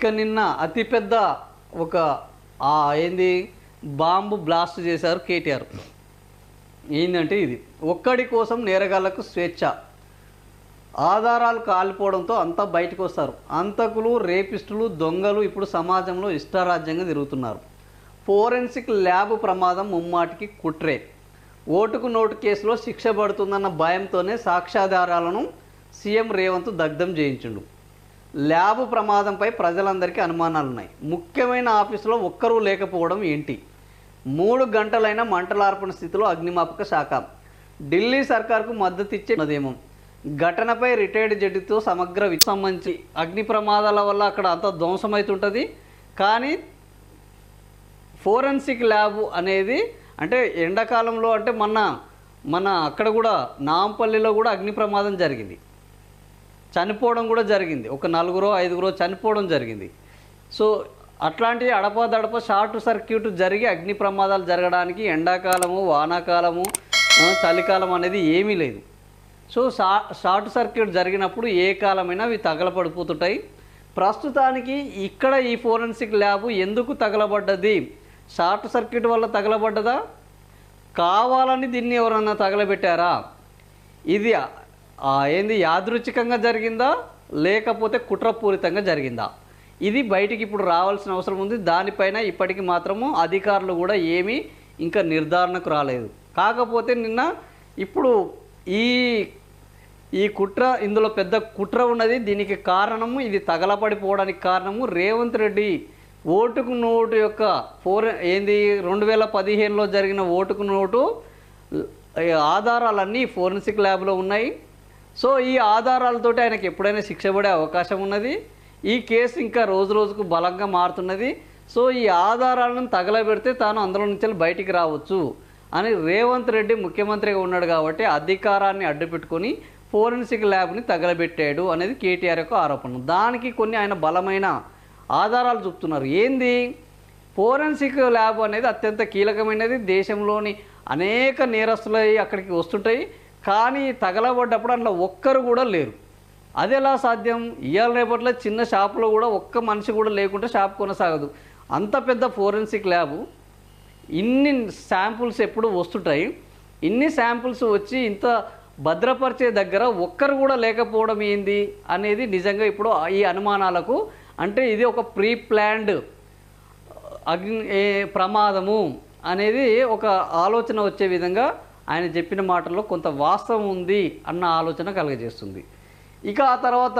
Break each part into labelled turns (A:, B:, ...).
A: ఇక నిన్న అతిపెద్ద ఒక ఏంది బాంబు బ్లాస్ట్ చేశారు కేటీఆర్. ఏంటంటే ఇది ఒక్కడి కోసం నేరగాళ్లకు స్వేచ్ఛ, ఆధారాలు కాలిపోవడంతో అంతా బయటకు వస్తారు. అంతకులు, రేపిస్టులు, దొంగలు ఇప్పుడు సమాజంలో ఇష్టారాజ్యంగా తిరుగుతున్నారు. ఫోరెన్సిక్ ల్యాబ్ ప్రమాదం ముమ్మాటికి కుట్రే. ఓటుకు నోటు కేసులో శిక్ష పడుతుందన్న భయంతోనే సాక్ష్యాధారాలను సీఎం రేవంత్ దగ్ధం చేయించుండు. ల్యాబ్ ప్రమాదంపై ప్రజలందరికీ అనుమానాలున్నాయి. ముఖ్యమైన ఆఫీసులో ఒక్కరూ లేకపోవడం ఏంటి? 3 గంటలైన మంటలార్పణ స్థితిలో అగ్నిమాపక శాఖ. ఢిల్లీ సర్కార్కు మద్దతు ఇచ్చేదేమో. ఘటనపై రిటైర్డ్ జడ్జితో సమగ్ర సంబంధించి అగ్ని ప్రమాదాల వల్ల అక్కడ అంతా ధ్వంసమవుతుంటుంది. కానీ ఫోరెన్సిక్ ల్యాబ్ అనేది అంటే ఎండాకాలంలో అంటే మన అక్కడ కూడా నాంపల్లిలో కూడా అగ్ని ప్రమాదం జరిగింది, చనిపోవడం కూడా జరిగింది. ఒక 4-5 చనిపోవడం జరిగింది. సో అట్లాంటి అడపదడప షార్ట్ సర్క్యూట్ జరిగి అగ్ని ప్రమాదాలు జరగడానికి ఎండాకాలము, వానాకాలము, చలికాలం అనేది ఏమీ లేదు. సో షార్ట్ సర్క్యూట్ జరిగినప్పుడు ఏ కాలమైనా అవి తగలపడిపోతుంటాయి. ప్రస్తుతానికి ఇక్కడ ఈ ఫోరెన్సిక్ ల్యాబ్ ఎందుకు తగలబడ్డది? షార్ట్ సర్క్యూట్ వల్ల తగలబడ్డదా, కావాలని దీన్ని ఎవరన్నా తగలబెట్టారా? ఇది ఏంది యాదృచ్ఛికంగా జరిగిందా లేకపోతే కుట్రపూరితంగా జరిగిందా? ఇది బయటికి ఇప్పుడు రావాల్సిన అవసరం ఉంది. దానిపైన ఇప్పటికి మాత్రము అధికారులు కూడా ఏమీ ఇంకా నిర్ధారణకు రాలేదు. కాకపోతే నిన్న ఇప్పుడు ఈ కుట్ర, ఇందులో పెద్ద కుట్ర ఉన్నది. దీనికి కారణము, ఇది తగలపడిపోవడానికి కారణము రేవంత్ రెడ్డి ఓటుకు నోటు యొక్క 2015లో జరిగిన ఓటుకు నోటు ఆధారాలన్నీ ఫోరెన్సిక్ ల్యాబ్లో ఉన్నాయి. సో ఈ ఆధారాలతోటి ఆయనకి ఎప్పుడైనా శిక్ష పడే అవకాశం ఉన్నది. ఈ కేసు ఇంకా రోజు రోజుకు బలంగా మారుతున్నది. సో ఈ ఆధారాలను తగలబెడితే తాను అందులో నుంచి బయటికి రావచ్చు అని రేవంత్ రెడ్డి ముఖ్యమంత్రిగా ఉన్నాడు కాబట్టి అధికారాన్ని అడ్డుపెట్టుకొని ఫోరెన్సిక్ ల్యాబ్ని తగలబెట్టాడు అనేది కేటీఆర్ యొక్క ఆరోపణ. దానికి కొన్ని ఆయన బలమైన ఆధారాలు చూపుతున్నారు. ఏంది? ఫోరెన్సిక్ ల్యాబ్ అనేది అత్యంత కీలకమైనది. దేశంలోని అనేక నేరస్తులు అక్కడికి వస్తుంటాయి. కానీ తగలబడ్డప్పుడు అందులో ఒక్కరు కూడా లేరు. అది ఎలా సాధ్యం? ఇవాళ రేపట్లో చిన్న షాపులో కూడా ఒక్క మనిషి కూడా లేకుంటే షాప్ కొనసాగదు. అంత పెద్ద ఫోరెన్సిక్ ల్యాబు, ఇన్ని శాంపుల్స్ ఎప్పుడు వస్తుంటాయి. ఇన్ని శాంపుల్స్ వచ్చి ఇంత భద్రపరిచే దగ్గర ఒక్కరు కూడా లేకపోవడం ఏంది అనేది నిజంగా ఇప్పుడు ఈ అనుమానాలకు, అంటే ఇది ఒక ప్రీ ప్లాన్డ్ ప్రమాదము అనేది ఒక ఆలోచన వచ్చే విధంగా ఆయన చెప్పిన మాటల్లో కొంత వాస్తవం ఉంది అన్న ఆలోచన కలుగజేస్తుంది. ఇక ఆ తర్వాత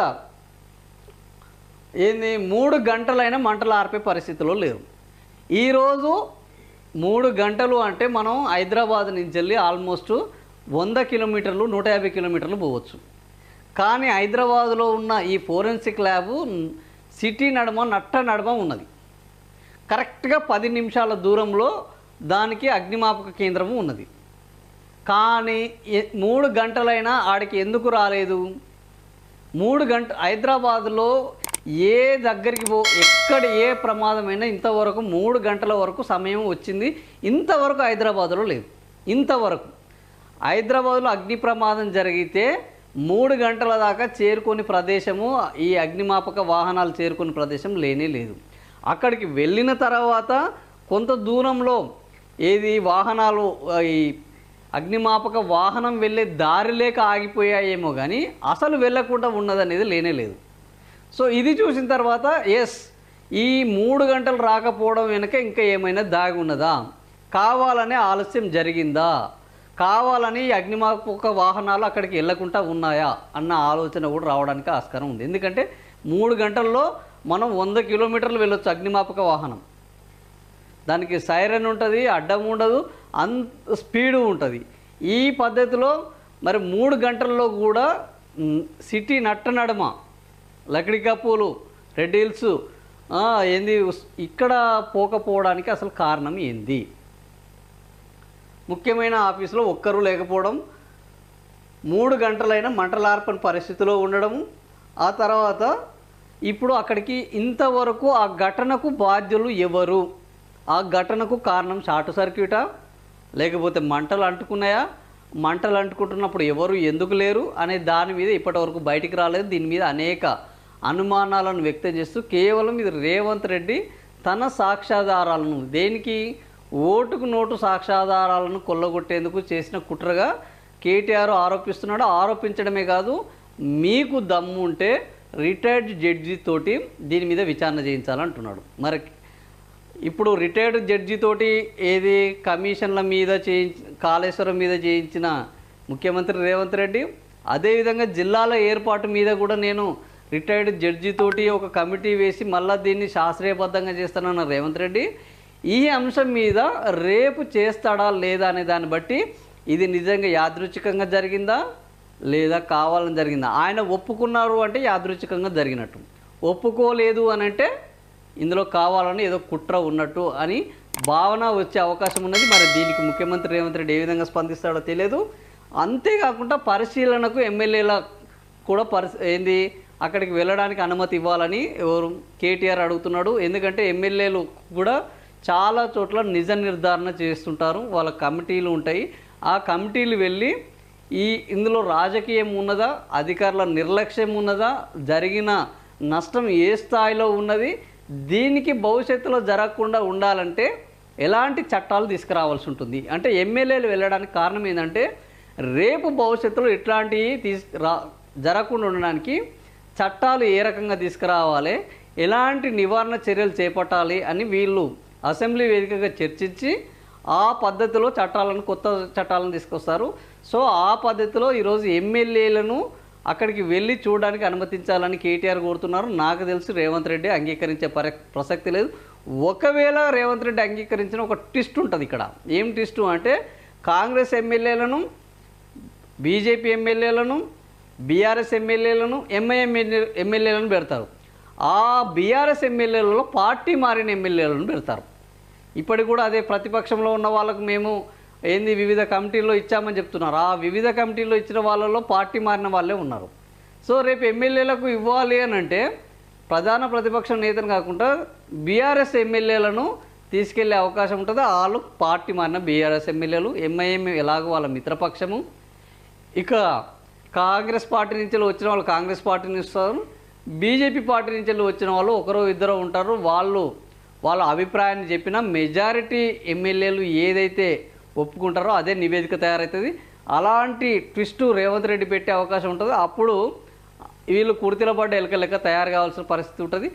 A: ఏంది? 3 గంటలైనా మంటలు ఆర్పే పరిస్థితిలో లేరు. ఈరోజు 3 గంటలు అంటే మనం హైదరాబాద్ నుంచి వెళ్ళి ఆల్మోస్ట్ 100 కిలోమీటర్లు, 150 కిలోమీటర్లు పోవచ్చు. కానీ హైదరాబాదులో ఉన్న ఈ ఫోరెన్సిక్ ల్యాబు సిటీ నడమ ఉన్నది. కరెక్ట్గా 10 నిమిషాల దూరంలో దానికి అగ్నిమాపక కేంద్రము ఉన్నది. కానీ 3 గంటలైనా ఆడికి ఎందుకు రాలేదు? 3 గంటలు హైదరాబాదులో ఏ దగ్గరికి ఎక్కడ ఏ ప్రమాదమైనా ఇంతవరకు 3 గంటల వరకు సమయం వచ్చింది. ఇంతవరకు హైదరాబాదులో లేదు. ఇంతవరకు హైదరాబాదులో అగ్ని ప్రమాదం జరిగితే 3 గంటల దాకా చేరుకొని ప్రదేశము, ఈ అగ్నిమాపక వాహనాలు చేరుకునే ప్రదేశం లేనే లేదు. అక్కడికి వెళ్ళిన తర్వాత కొంత దూరంలో వాహనాలు, ఈ అగ్నిమాపక వాహనం వెళ్ళే దారి లేక ఆగిపోయాయేమో కానీ అసలు వెళ్ళకుండా ఉన్నదనేది లేనే లేదు. సో ఇది చూసిన తర్వాత ఈ 3 గంటలు రాకపోవడం వెనుక ఇంకా ఏమైనా దాగి ఉన్నదా? కావాలనే ఆలస్యం జరిగిందా? కావాలని అగ్నిమాపక వాహనాలు అక్కడికి వెళ్ళకుండా ఉన్నాయా అన్న ఆలోచన కూడా రావడానికి ఆస్కారం ఉంది. ఎందుకంటే 3 గంటల్లో మనం 100 కిలోమీటర్లు వెళ్ళొచ్చు అగ్నిమాపక వాహనం. దానికి సైరన్ ఉంటుంది, అడ్డం ఉండదు, అంత స్పీడు ఉంటుంది. ఈ పద్ధతిలో మరి 3 గంటల్లో కూడా సిటీ నడమ లక్డికపూలు, రెడ్ హిల్స్ ఇక్కడ పోకపోవడానికి అసలు కారణం ఏంది? ముఖ్యమైన ఆఫీసులో ఒక్కరూ లేకపోవడం, 3 గంటలైనా మంటలార్పణ పరిస్థితిలో ఉండడము, ఆ తర్వాత ఇప్పుడు అక్కడికి ఇంతవరకు ఆ ఘటనకు బాధ్యులు ఎవరు? ఆ ఘటనకు కారణం షార్ట్ సర్క్యూటా లేకపోతే మంటలు అంటుకున్నాయా? మంటలు అంటుకుంటున్నప్పుడు ఎవరు ఎందుకు లేరు అనే దాని మీద ఇప్పటివరకు బయటికి రాలేదు. దీని మీద అనేక అనుమానాలను వ్యక్తం చేస్తూ కేవలం ఇది రేవంత్ రెడ్డి తన సాక్ష్యాధారాలను దేనికి ఓటుకు నోటు సాక్ష్యాధారాలను కొల్లగొట్టేందుకు చేసిన కుట్రగా కేటీఆర్ ఆరోపిస్తున్నాడు. ఆరోపించడమే కాదు, మీకు దమ్ము ఉంటే రిటైర్డ్ జడ్జి తోటి దీని మీద విచారణ చేయించాలంటున్నాడు. మరి ఇప్పుడు రిటైర్డ్ జడ్జి తోటి ఏది కమిషన్ల మీద కాళేశ్వరం మీద చేయించిన ముఖ్యమంత్రి రేవంత్ రెడ్డి, అదేవిధంగా జిల్లాల ఏర్పాటు మీద కూడా నేను రిటైర్డ్ జడ్జి తోటి ఒక కమిటీ వేసి మళ్ళీ దీన్ని శాస్త్రీయబద్ధంగా చేస్తానన్న రేవంత్ రెడ్డి ఈ అంశం మీద రేపు చేస్తాడా లేదా అనే దాన్ని బట్టి ఇది నిజంగా యాదృచ్ఛికంగా జరిగిందా లేదా కావాలని జరిగిందా. ఆయన ఒప్పుకున్నారు అంటే యాదృచ్ఛికంగా జరిగినట్టు, ఒప్పుకోలేదు అని అంటే ఇందులో కావాలని ఏదో కుట్ర ఉన్నట్టు అని భావన వచ్చే అవకాశం ఉన్నది. మరి దీనికి ముఖ్యమంత్రి రేవంత్ రెడ్డి ఏ విధంగా స్పందిస్తాడో తెలియదు. అంతేకాకుండా పరిశీలనకు ఎమ్మెల్యేల కూడా అక్కడికి వెళ్ళడానికి అనుమతి ఇవ్వాలని ఎవరు కేటీఆర్ అడుగుతున్నాడు. ఎందుకంటే ఎమ్మెల్యేలు కూడా చాలా చోట్ల నిజ నిర్ధారణ చేస్తుంటారు, వాళ్ళ కమిటీలు ఉంటాయి. ఆ కమిటీలు వెళ్ళి ఇందులో రాజకీయం ఉన్నదా, అధికారుల నిర్లక్ష్యం ఉన్నదా, జరిగిన నష్టం ఏ స్థాయిలో ఉన్నది, దీనికి భవిష్యత్తులో జరగకుండా ఉండాలంటే ఎలాంటి చట్టాలు తీసుకురావాల్సి ఉంటుంది. అంటే ఎమ్మెల్యేలు వెళ్ళడానికి కారణం ఏంటంటే రేపు భవిష్యత్తులో ఇట్లాంటివి జరగకుండా ఉండడానికి చట్టాలు ఏ రకంగా తీసుకురావాలి, ఎలాంటి నివారణ చర్యలు చేపట్టాలి అని వీళ్ళు అసెంబ్లీ వేదికగా చర్చించి ఆ పద్ధతిలో కొత్త చట్టాలను తీసుకొస్తారు. సో ఆ పద్ధతిలో ఈరోజు ఎమ్మెల్యేలను అక్కడికి వెళ్ళి చూడడానికి అనుమతించాలని కేటీఆర్ కోరుతున్నారు. నాకు తెలిసి రేవంత్ రెడ్డి అంగీకరించే ప్రసక్తి లేదు. ఒకవేళ రేవంత్ రెడ్డి అంగీకరించిన ఒక ట్విస్ట్ ఉంటుంది ఇక్కడ. ఏం ట్విస్ట్ అంటే కాంగ్రెస్ ఎమ్మెల్యేలను, బీజేపీ ఎమ్మెల్యేలను, బీఆర్ఎస్ ఎమ్మెల్యేలను, ఎంఐఎం ఎమ్మెల్యేలను పెడతారు. ఆ బీఆర్ఎస్ ఎమ్మెల్యేలలో పార్టీ మారిన ఎమ్మెల్యేలను పెడతారు. ఇప్పటికి కూడా అదే ప్రతిపక్షంలో ఉన్న వాళ్ళకు మేము వివిధ కమిటీల్లో ఇచ్చామని చెప్తున్నారు. ఆ వివిధ కమిటీల్లో ఇచ్చిన వాళ్ళలో పార్టీ మారిన వాళ్ళే ఉన్నారు. సో రేపు ఎమ్మెల్యేలకు ఇవ్వాలి అని అంటే ప్రధాన ప్రతిపక్ష నేతను కాకుండా బీఆర్ఎస్ ఎమ్మెల్యేలను తీసుకెళ్లే అవకాశం ఉంటుంది. వాళ్ళు పార్టీ మారిన బీఆర్ఎస్ ఎమ్మెల్యేలు, ఎంఐఎం ఎలాగో వాళ్ళ మిత్రపక్షము. ఇక కాంగ్రెస్ పార్టీ నుంచి వచ్చిన వాళ్ళు కాంగ్రెస్ పార్టీని ఇస్తారు, బీజేపీ పార్టీ నుంచి వచ్చిన వాళ్ళు ఒకరో ఇద్దరు ఉంటారు. వాళ్ళ అభిప్రాయాన్ని చెప్పిన మెజారిటీ ఎమ్మెల్యేలు ఏదైతే ఒప్పుకుంటారో అదే నివేదిక తయారవుతుంది. అలాంటి ట్విస్ట్ రేవంత్ రెడ్డి పెట్టే అవకాశం ఉంటుంది. అప్పుడు వీళ్ళు కుర్తిలో పడ్డ ఎలక లెక్క తయారు కావాల్సిన పరిస్థితి ఉంటుంది.